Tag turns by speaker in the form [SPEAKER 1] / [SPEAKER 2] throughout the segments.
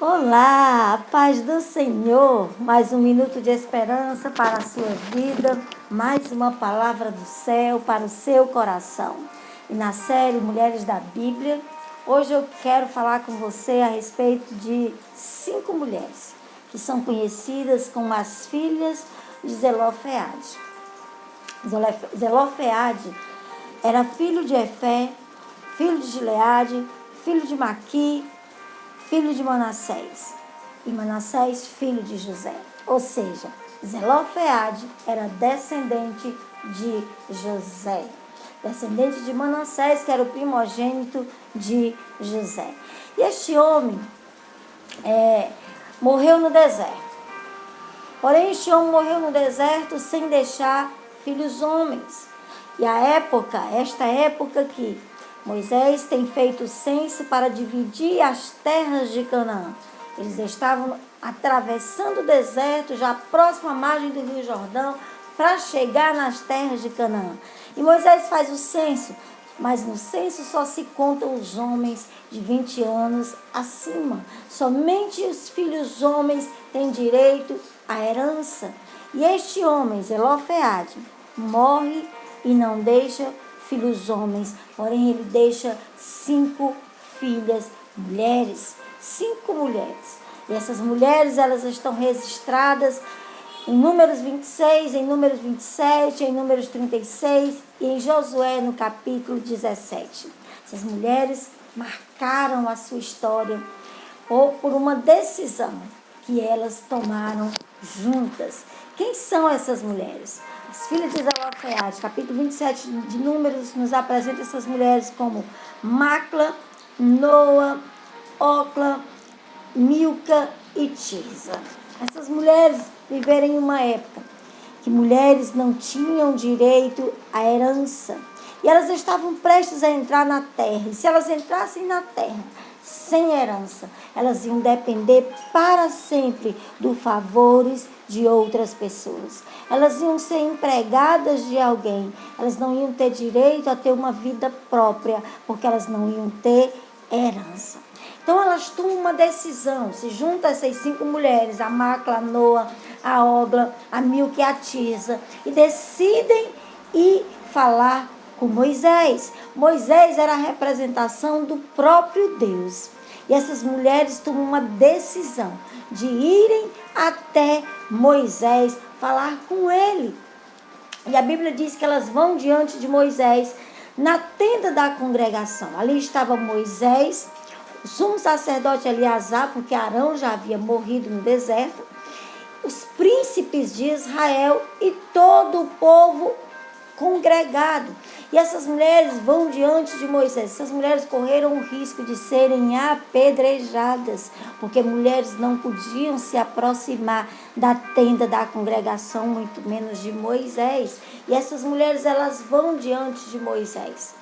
[SPEAKER 1] Olá, a paz do Senhor, mais um minuto de esperança para a sua vida, mais uma palavra do céu para o seu coração. E na série Mulheres da Bíblia, hoje eu quero falar com você a respeito de 5 mulheres que são conhecidas como as filhas de Zelofeade. Zelofeade era filho de Efé, filho de Gileade, filho de Maqui, filho de Manassés, e Manassés, filho de José. Ou seja, Zelofeade era descendente de José, descendente de Manassés, que era o primogênito de José. E este homem morreu no deserto. Porém, este homem morreu no deserto sem deixar filhos homens. E esta época que Moisés tem feito o censo para dividir as terras de Canaã. Eles estavam atravessando o deserto, já próximo à margem do Rio Jordão, para chegar nas terras de Canaã. E Moisés faz o censo, mas no censo só se contam os homens de 20 anos acima. Somente os filhos homens têm direito à herança. E este homem, Zelofeade, morre e não deixa filhos homens, porém ele deixa 5 filhas mulheres, 5 mulheres. E essas mulheres, elas estão registradas em Números 26, em Números 27, em Números 36 e em Josué no capítulo 17. Essas mulheres marcaram a sua história por uma decisão que elas tomaram juntas. Quem são essas mulheres? As filhas de Zelofeade, capítulo 27 de Números, nos apresenta essas mulheres como Macla, Noa, Ocla, Milca e Tirza. Essas mulheres viveram em uma época que mulheres não tinham direito à herança. E elas estavam prestes a entrar na terra. E se elas entrassem na terra sem herança, elas iam depender para sempre dos favores de outras pessoas. Elas iam ser empregadas de alguém. Elas não iam ter direito a ter uma vida própria, porque elas não iam ter herança. Então elas tomam uma decisão, se juntam essas 5 mulheres, a Macla, a Noa, a Ogla, a Milca e a Tirza, e decidem ir falar com Moisés. Moisés era a representação do próprio Deus. E essas mulheres tomam uma decisão de irem até Moisés falar com ele. E a Bíblia diz que elas vão diante de Moisés na tenda da congregação. Ali estava Moisés, o sumo sacerdote Eleazar, porque Arão já havia morrido no deserto, os príncipes de Israel e todo o povo congregado. E essas mulheres vão diante de Moisés. Essas mulheres correram o risco de serem apedrejadas, porque mulheres não podiam se aproximar da tenda da congregação, muito menos de Moisés. E essas mulheres, elas vão diante de Moisés.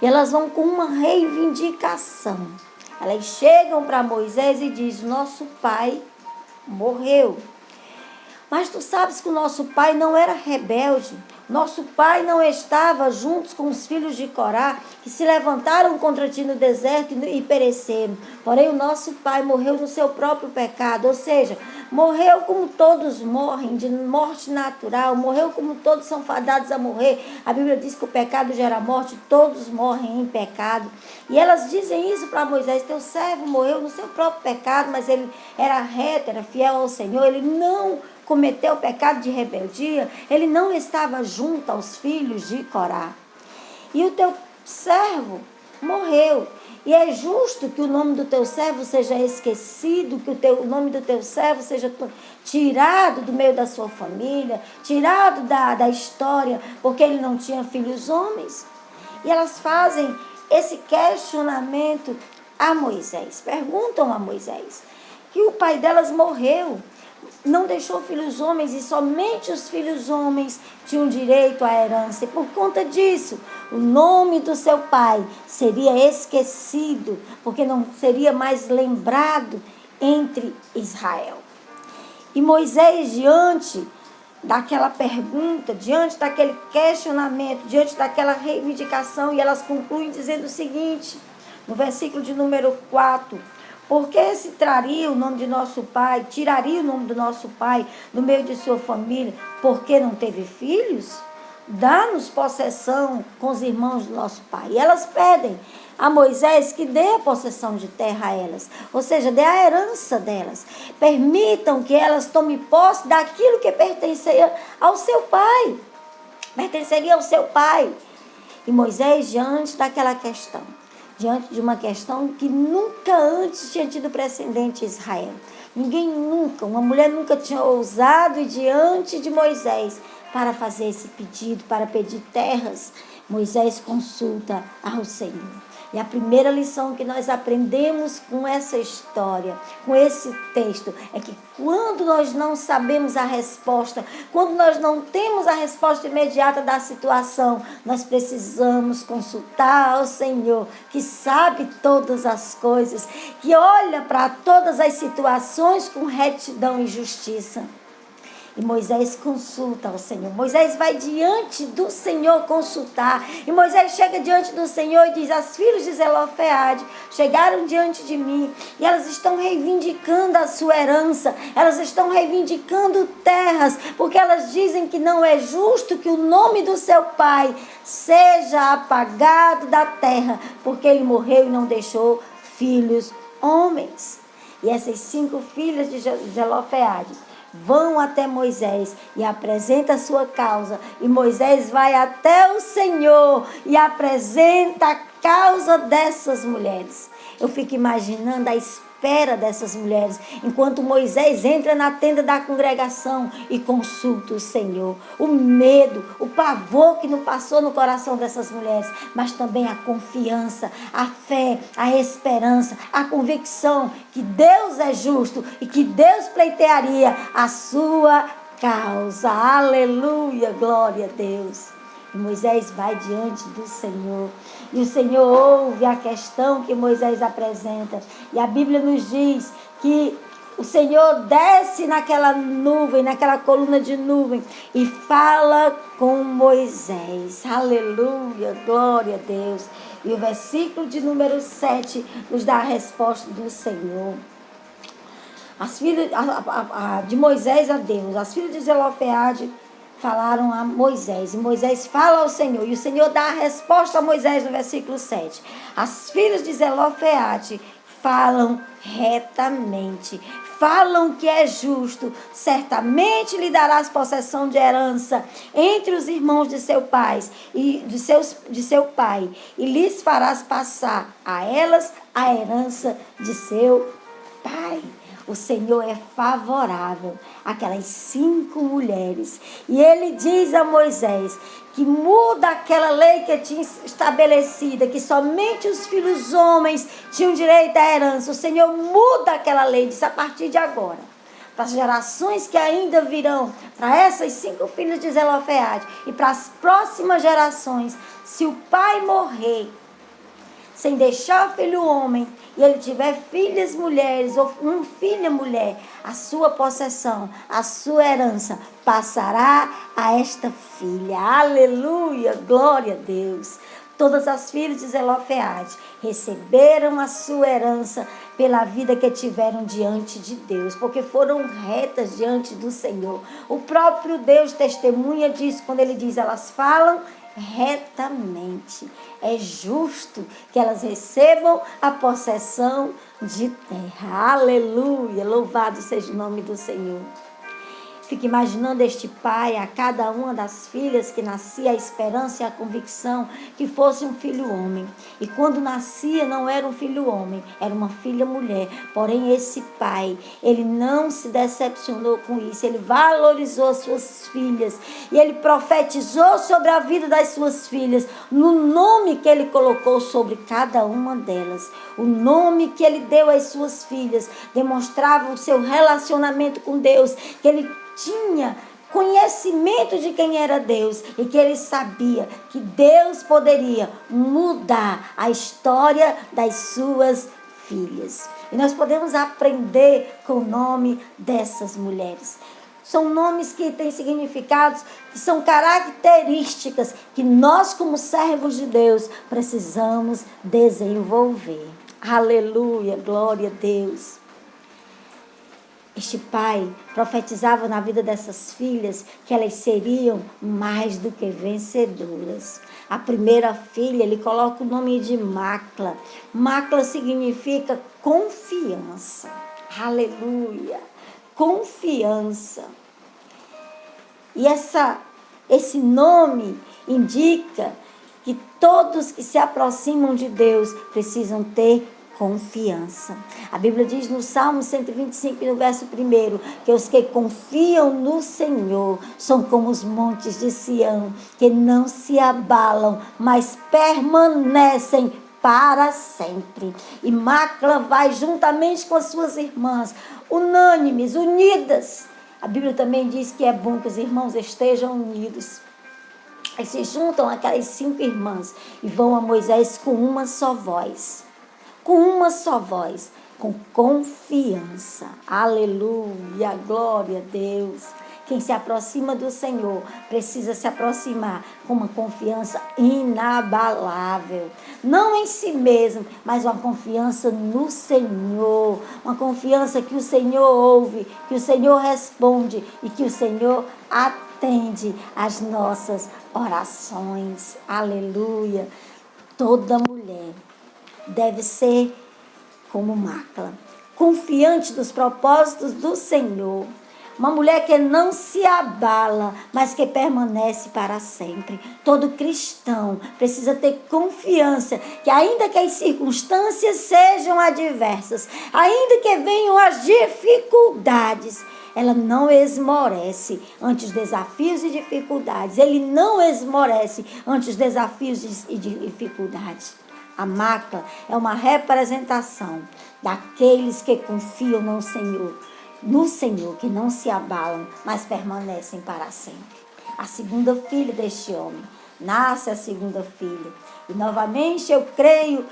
[SPEAKER 1] E elas vão com uma reivindicação. Elas chegam para Moisés e dizem: nosso pai morreu. Mas tu sabes que o nosso pai não era rebelde. Nosso pai não estava juntos com os filhos de Corá, que se levantaram contra ti no deserto e pereceram. Porém, o nosso pai morreu no seu próprio pecado. Ou seja, morreu como todos morrem, de morte natural. Morreu como todos são fadados a morrer. A Bíblia diz que o pecado gera morte, todos morrem em pecado. E elas dizem isso para Moisés: teu servo morreu no seu próprio pecado, mas ele era reto, era fiel ao Senhor. Ele não cometeu o pecado de rebeldia, ele não estava junto aos filhos de Corá. E o teu servo morreu. E é justo que o nome do teu servo seja esquecido, que o nome do teu servo seja tirado do meio da sua família, tirado da história, porque ele não tinha filhos homens. E elas fazem esse questionamento a Moisés. Perguntam a Moisés que o pai delas morreu, não deixou filhos homens, e somente os filhos homens tinham direito à herança. E por conta disso, o nome do seu pai seria esquecido, porque não seria mais lembrado entre Israel. E Moisés, diante daquela pergunta, diante daquele questionamento, diante daquela reivindicação, e elas concluem dizendo o seguinte, no versículo de número 4: Porque se traria o nome de nosso pai, tiraria o nome do nosso pai do meio de sua família, porque não teve filhos? Dá-nos possessão com os irmãos do nosso pai. E elas pedem a Moisés que dê a possessão de terra a elas, ou seja, dê a herança delas. Permitam que elas tomem posse daquilo que pertencia ao seu pai. Pertenceria ao seu pai. E Moisés, diante daquela questão, diante de uma questão que nunca antes tinha tido precedente em Israel. Ninguém nunca, uma mulher nunca tinha ousado ir diante de Moisés para fazer esse pedido, para pedir terras. Moisés consulta ao Senhor. E a primeira lição que nós aprendemos com essa história, com esse texto, é que quando nós não sabemos a resposta, quando nós não temos a resposta imediata da situação, nós precisamos consultar ao Senhor, que sabe todas as coisas, que olha para todas as situações com retidão e justiça. E Moisés consulta ao Senhor. Moisés vai diante do Senhor consultar. E Moisés chega diante do Senhor e diz: as filhas de Zelofeade chegaram diante de mim e elas estão reivindicando a sua herança. Elas estão reivindicando terras, porque elas dizem que não é justo que o nome do seu pai seja apagado da terra, porque ele morreu e não deixou filhos homens. E essas 5 filhas de Zelofeade vão até Moisés e apresenta a sua causa. E Moisés vai até o Senhor e apresenta a causa dessas mulheres. Eu fico imaginando a espera dessas mulheres, enquanto Moisés entra na tenda da congregação e consulta o Senhor. O medo, o pavor que não passou no coração dessas mulheres, mas também a confiança, a fé, a esperança, a convicção que Deus é justo e que Deus pleitearia a sua causa. Aleluia, glória a Deus. E Moisés vai diante do Senhor. E o Senhor ouve a questão que Moisés apresenta. E a Bíblia nos diz que o Senhor desce naquela nuvem, naquela coluna de nuvem, e fala com Moisés. Aleluia, glória a Deus. E o versículo de número 7 nos dá a resposta do Senhor. As filhas de Moisés a Deus, as filhas de Zelofeade falaram a Moisés, e Moisés fala ao Senhor, e o Senhor dá a resposta a Moisés no versículo 7. As filhas de Zelofeade falam retamente, falam que é justo, certamente lhe darás possessão de herança entre os irmãos de seu pai e de seu pai, e lhes farás passar a elas a herança de seu pai. O Senhor é favorável àquelas 5 mulheres. E ele diz a Moisés que muda aquela lei que tinha estabelecida, que somente os filhos homens tinham direito à herança. O Senhor muda aquela lei, diz a partir de agora, para as gerações que ainda virão, para essas 5 filhas de Zelofeade e para as próximas gerações, se o pai morrer sem deixar filho homem, e ele tiver filhas mulheres, ou uma filha mulher, a sua possessão, a sua herança, passará a esta filha. Aleluia, glória a Deus. Todas as filhas de Zelofeade receberam a sua herança pela vida que tiveram diante de Deus, porque foram retas diante do Senhor. O próprio Deus testemunha disso quando ele diz: elas falam retamente. É justo que elas recebam a possessão de terra. Aleluia, louvado seja o nome do Senhor. Fico imaginando este pai, a cada uma das filhas que nascia, a esperança e a convicção que fosse um filho homem. E quando nascia não era um filho homem, era uma filha mulher. Porém esse pai, ele não se decepcionou com isso, ele valorizou as suas filhas. E ele profetizou sobre a vida das suas filhas, no nome que ele colocou sobre cada uma delas. O nome que ele deu às suas filhas demonstrava o seu relacionamento com Deus, que ele tinha conhecimento de quem era Deus e que ele sabia que Deus poderia mudar a história das suas filhas. E nós podemos aprender com o nome dessas mulheres. São nomes que têm significados, que são características que nós, como servos de Deus, precisamos desenvolver. Aleluia, glória a Deus. Este pai profetizava na vida dessas filhas que elas seriam mais do que vencedoras. A primeira filha, ele coloca o nome de Macla. Macla significa confiança. Aleluia, confiança. E esse nome indica que todos que se aproximam de Deus precisam ter confiança. A Bíblia diz no Salmo 125, no verso 1, que os que confiam no Senhor são como os montes de Sião, que não se abalam, mas permanecem para sempre. E Macla vai juntamente com as suas irmãs, unânimes, unidas. A Bíblia também diz que é bom que os irmãos estejam unidos. Aí se juntam aquelas 5 irmãs e vão a Moisés com uma só voz. Com uma só voz, com confiança. Aleluia, glória a Deus. Quem se aproxima do Senhor precisa se aproximar com uma confiança inabalável. Não em si mesmo, mas uma confiança no Senhor. Uma confiança que o Senhor ouve, que o Senhor responde e que o Senhor atende às nossas orações. Aleluia. Toda mulher deve ser como Macla, confiante dos propósitos do Senhor. Uma mulher que não se abala, mas que permanece para sempre. Todo cristão precisa ter confiança que ainda que as circunstâncias sejam adversas, ainda que venham as dificuldades, ela não esmorece ante os desafios e dificuldades. Ele não esmorece ante os desafios e dificuldades. A Macla é uma representação daqueles que confiam no Senhor, que não se abalam, mas permanecem para sempre. A segunda filha deste homem, nasce a segunda filha. E novamente eu creio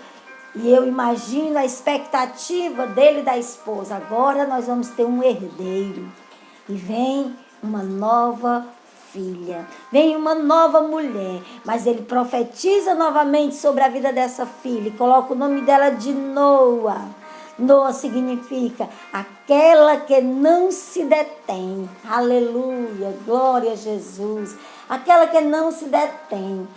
[SPEAKER 1] e eu imagino a expectativa dele e da esposa. Agora nós vamos ter um herdeiro. E vem uma nova filha, vem uma nova mulher, mas ele profetiza novamente sobre a vida dessa filha e coloca o nome dela de Noa. Noa significa aquela que não se detém. Aleluia, glória a Jesus. Aquela que não se detém,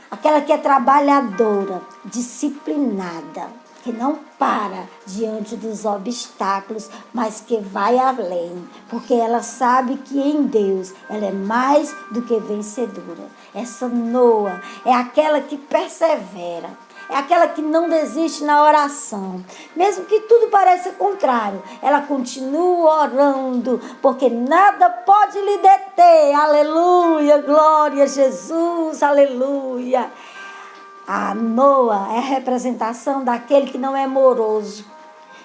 [SPEAKER 1] aquela que é trabalhadora, disciplinada, que não para diante dos obstáculos, mas que vai além, porque ela sabe que em Deus ela é mais do que vencedora. Essa Noa é aquela que persevera, é aquela que não desiste na oração. Mesmo que tudo pareça contrário, ela continua orando, porque nada pode lhe deter. Aleluia, glória a Jesus, aleluia. A Noa é a representação daquele que não é moroso,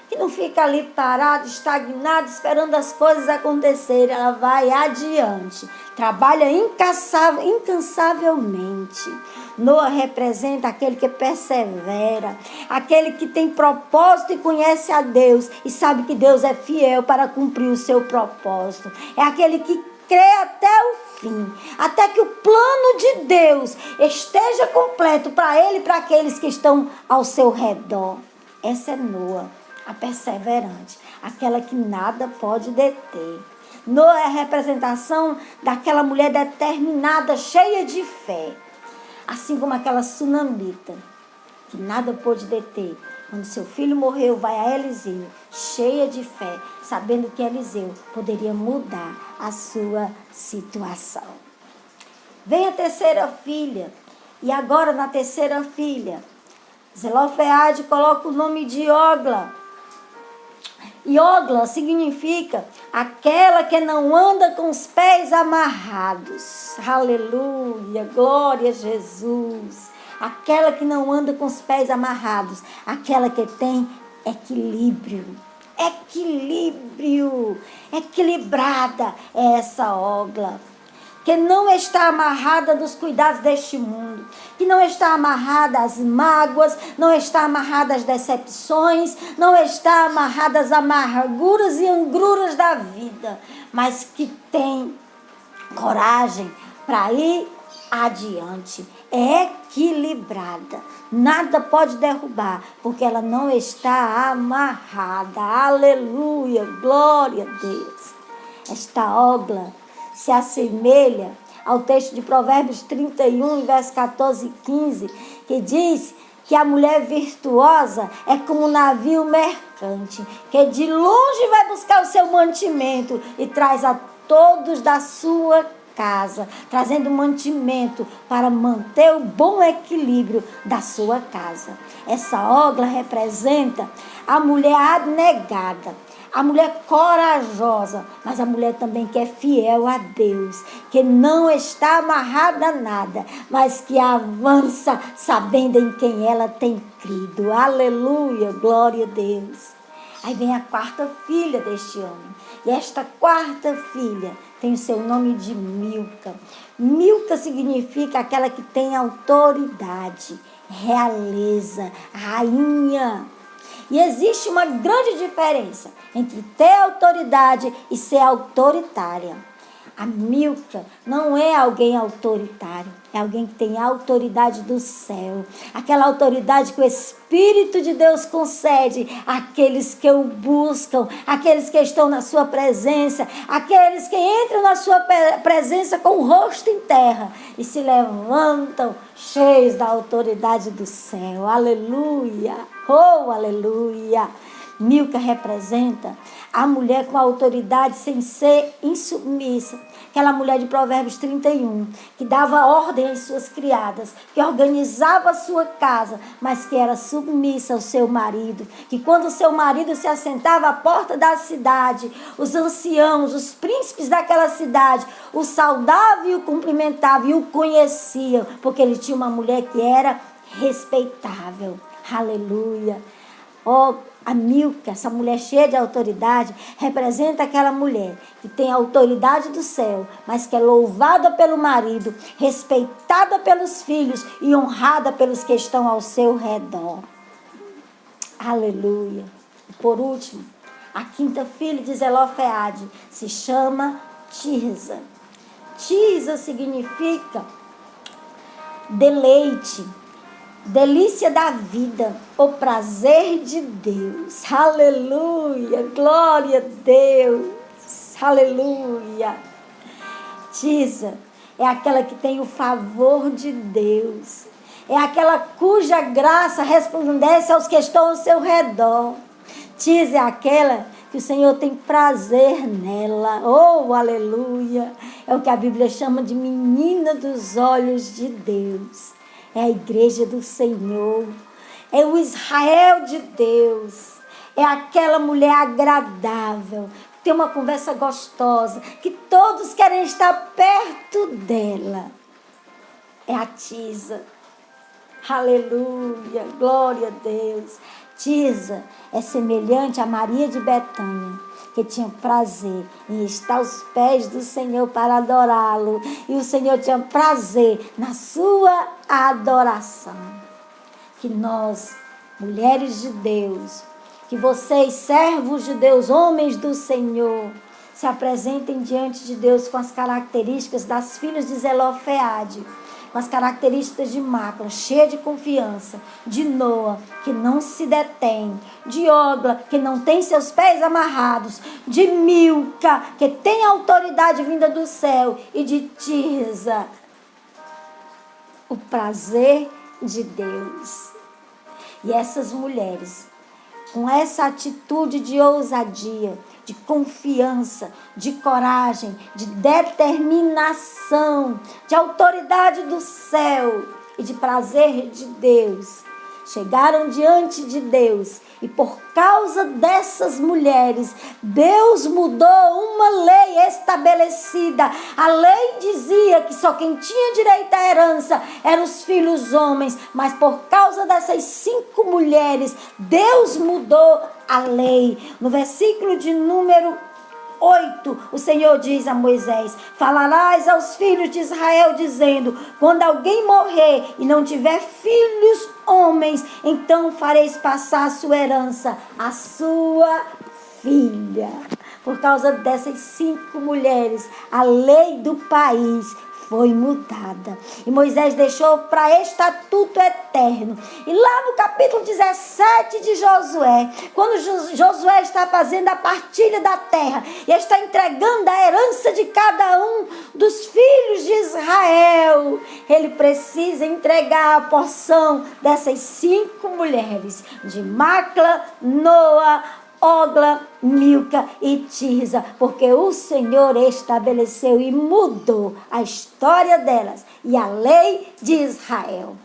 [SPEAKER 1] que não fica ali parado, estagnado, esperando as coisas acontecerem. Ela vai adiante, trabalha incansavelmente. Noa representa aquele que persevera, aquele que tem propósito e conhece a Deus e sabe que Deus é fiel para cumprir o seu propósito. É aquele que crê até o fim, até que o plano de Deus esteja completo para ele e para aqueles que estão ao seu redor. Essa é Noa, a perseverante, aquela que nada pode deter. Noa é a representação daquela mulher determinada, cheia de fé, assim como aquela sunamita, que nada pôde deter. Quando seu filho morreu, vai a Eliseu, cheia de fé, sabendo que Eliseu poderia mudar a sua situação. Vem a terceira filha, e agora na terceira filha, Zelofeade coloca o nome de Ogla. E Ogla significa aquela que não anda com os pés amarrados. Aleluia, glória a Jesus. Aquela que não anda com os pés amarrados, aquela que tem equilíbrio. Equilibrada é essa Ogla, que não está amarrada dos cuidados deste mundo, que não está amarrada às mágoas, não está amarrada às decepções, não está amarrada às amarguras e angruras da vida, mas que tem coragem para ir adiante. é equilibrada. Nada pode derrubar, porque ela não está amarrada. Aleluia, glória a Deus. Esta ogla se assemelha ao texto de Provérbios 31, verso 14 e 15, que diz que a mulher virtuosa é como um navio mercante, que de longe vai buscar o seu mantimento e traz a todos da sua casa, trazendo mantimento para manter o bom equilíbrio da sua casa. Essa ogla representa a mulher abnegada, a mulher corajosa, mas a mulher também que é fiel a Deus, que não está amarrada a nada, mas que avança sabendo em quem ela tem crido. Aleluia, glória a Deus. Aí vem a quarta filha deste homem. E esta quarta filha tem o seu nome de Milca. Milca significa aquela que tem autoridade, realeza, rainha. E existe uma grande diferença entre ter autoridade e ser autoritária. A Milca não é alguém autoritário, é alguém que tem a autoridade do céu. Aquela autoridade que o Espírito de Deus concede àqueles que o buscam, àqueles que estão na sua presença, àqueles que entram na sua presença com o rosto em terra e se levantam cheios da autoridade do céu. Aleluia! Oh, aleluia! Milca representa a mulher com autoridade sem ser insubmissa. Aquela mulher de Provérbios 31, que dava ordem às suas criadas, que organizava a sua casa, mas que era submissa ao seu marido. Que quando o seu marido se assentava à porta da cidade, os anciãos, os príncipes daquela cidade, o saudavam e o cumprimentavam e o conheciam, porque ele tinha uma mulher que era respeitável. Aleluia! Oh, a Milca, essa mulher cheia de autoridade, representa aquela mulher que tem a autoridade do céu, mas que é louvada pelo marido, respeitada pelos filhos e honrada pelos que estão ao seu redor. Aleluia. E por último, a quinta filha de Zelofeade se chama Tirza. Tirza significa deleite, delícia da vida, o prazer de Deus. Aleluia, glória a Deus, aleluia. Tirza é aquela que tem o favor de Deus, é aquela cuja graça resplandece aos que estão ao seu redor. Tirza é aquela que o Senhor tem prazer nela. Oh, aleluia. É o que a Bíblia chama de menina dos olhos de Deus. É a igreja do Senhor, é o Israel de Deus, é aquela mulher agradável, que tem uma conversa gostosa, que todos querem estar perto dela. É a Tirza. Aleluia, glória a Deus. Tirza é semelhante a Maria de Betânia, que tinha prazer em estar aos pés do Senhor para adorá-lo. E o Senhor tinha prazer na sua adoração. Que nós, mulheres de Deus, que vocês, servos de Deus, homens do Senhor, se apresentem diante de Deus com as características das filhas de Zelofeade, com as características de Macla, cheia de confiança, de Noa, que não se detém, de Ogla, que não tem seus pés amarrados, de Milca, que tem autoridade vinda do céu, e de Tirza, o prazer de Deus. E essas mulheres, com essa atitude de ousadia, de confiança, de coragem, de determinação, de autoridade do céu e de prazer de Deus, chegaram diante de Deus. E por causa dessas mulheres, Deus mudou uma lei estabelecida. A lei dizia que só quem tinha direito à herança eram os filhos homens. Mas por causa dessas 5 mulheres, Deus mudou a lei. No versículo de número 8, o Senhor diz a Moisés: falarás aos filhos de Israel, dizendo: quando alguém morrer e não tiver filhos homens, então fareis passar a sua herança à sua filha. Por causa dessas 5 mulheres, a lei do país foi mudada. E Moisés deixou para estatuto eterno. E lá no capítulo 17 de Josué, quando Josué está fazendo a partilha da terra e está entregando a herança de cada um dos filhos de Israel, ele precisa entregar a porção dessas 5 mulheres, de Macla, Noa, Ogla, Milca e Tirza, porque o Senhor estabeleceu e mudou a história delas e a lei de Israel.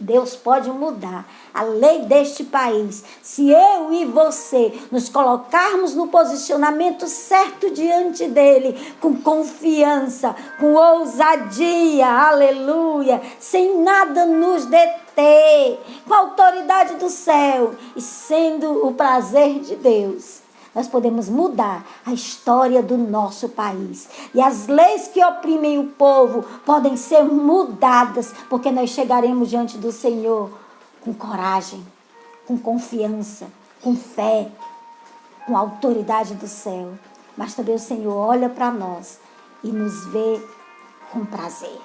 [SPEAKER 1] Deus pode mudar a lei deste país se eu e você nos colocarmos no posicionamento certo diante dele, com confiança, com ousadia, aleluia, sem nada nos deter, com a autoridade do céu e sendo o prazer de Deus. Nós podemos mudar a história do nosso país. E as leis que oprimem o povo podem ser mudadas, porque nós chegaremos diante do Senhor com coragem, com confiança, com fé, com a autoridade do céu. Mas também o Senhor olha para nós e nos vê com prazer.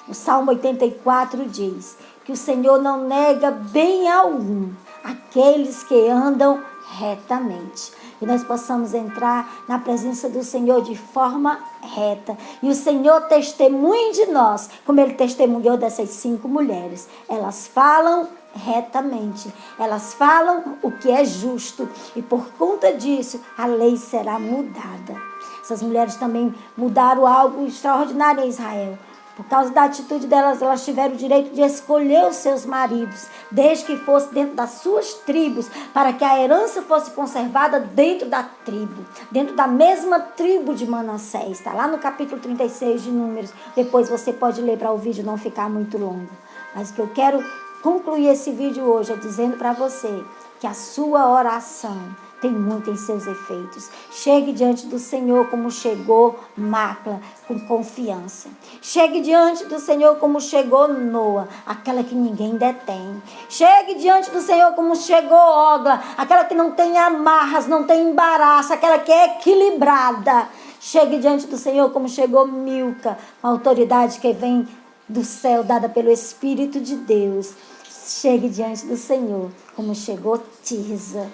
[SPEAKER 1] O Salmo 84 diz que o Senhor não nega bem algum àqueles que andam retamente. E nós possamos entrar na presença do Senhor de forma reta. E o Senhor testemunhe de nós, como Ele testemunhou dessas 5 mulheres. Elas falam retamente. Elas falam o que é justo. E por conta disso, a lei será mudada. Essas mulheres também mudaram algo extraordinário em Israel. Por causa da atitude delas, elas tiveram o direito de escolher os seus maridos, desde que fosse dentro das suas tribos, para que a herança fosse conservada dentro da tribo, dentro da mesma tribo de Manassés. Está lá no capítulo 36 de Números. Depois você pode ler para o vídeo não ficar muito longo. Mas o que eu quero concluir esse vídeo hoje é dizendo para você que a sua oração tem muito em seus efeitos. Chegue diante do Senhor como chegou Macla, com confiança. Chegue diante do Senhor como chegou Noa, aquela que ninguém detém. Chegue diante do Senhor como chegou Ogla, aquela que não tem amarras, não tem embaraço, aquela que é equilibrada. Chegue diante do Senhor como chegou Milca, uma autoridade que vem do céu, dada pelo Espírito de Deus. Chegue diante do Senhor como chegou Tirza,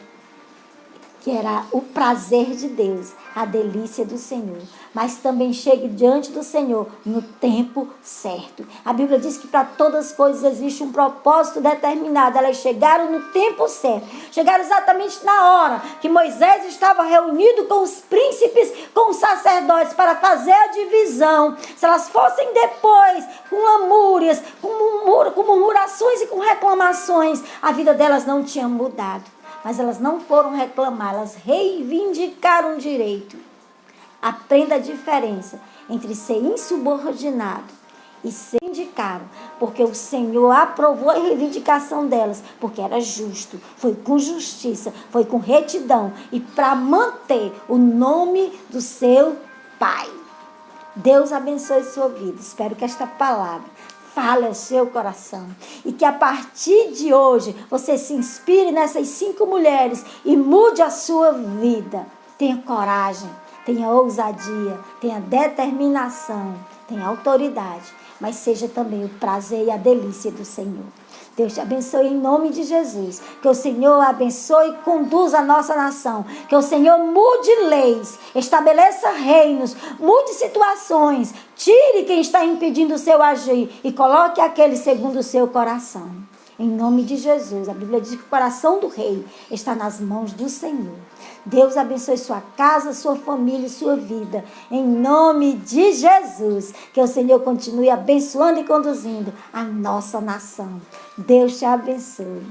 [SPEAKER 1] que era o prazer de Deus, a delícia do Senhor. Mas também chegue diante do Senhor no tempo certo. A Bíblia diz que para todas as coisas existe um propósito determinado. Elas chegaram no tempo certo. Chegaram exatamente na hora que Moisés estava reunido com os príncipes, com os sacerdotes, para fazer a divisão. Se elas fossem depois, com lamúrias, com murmurações e com reclamações, a vida delas não tinha mudado. Mas elas não foram reclamar, elas reivindicaram o direito. Aprenda a diferença entre ser insubordinado e ser indicado, porque o Senhor aprovou a reivindicação delas, porque era justo, foi com justiça, foi com retidão e para manter o nome do seu Pai. Deus abençoe sua vida. Espero que esta palavra fale ao seu coração. E que a partir de hoje você se inspire nessas 5 mulheres e mude a sua vida. Tenha coragem, tenha ousadia, tenha determinação, tenha autoridade, mas seja também o prazer e a delícia do Senhor. Deus te abençoe em nome de Jesus. Que o Senhor abençoe e conduza a nossa nação. Que o Senhor mude leis, estabeleça reinos, mude situações. Tire quem está impedindo o seu agir e coloque aquele segundo o seu coração. Em nome de Jesus. A Bíblia diz que o coração do rei está nas mãos do Senhor. Deus abençoe sua casa, sua família e sua vida. Em nome de Jesus. Que o Senhor continue abençoando e conduzindo a nossa nação. Deus te abençoe.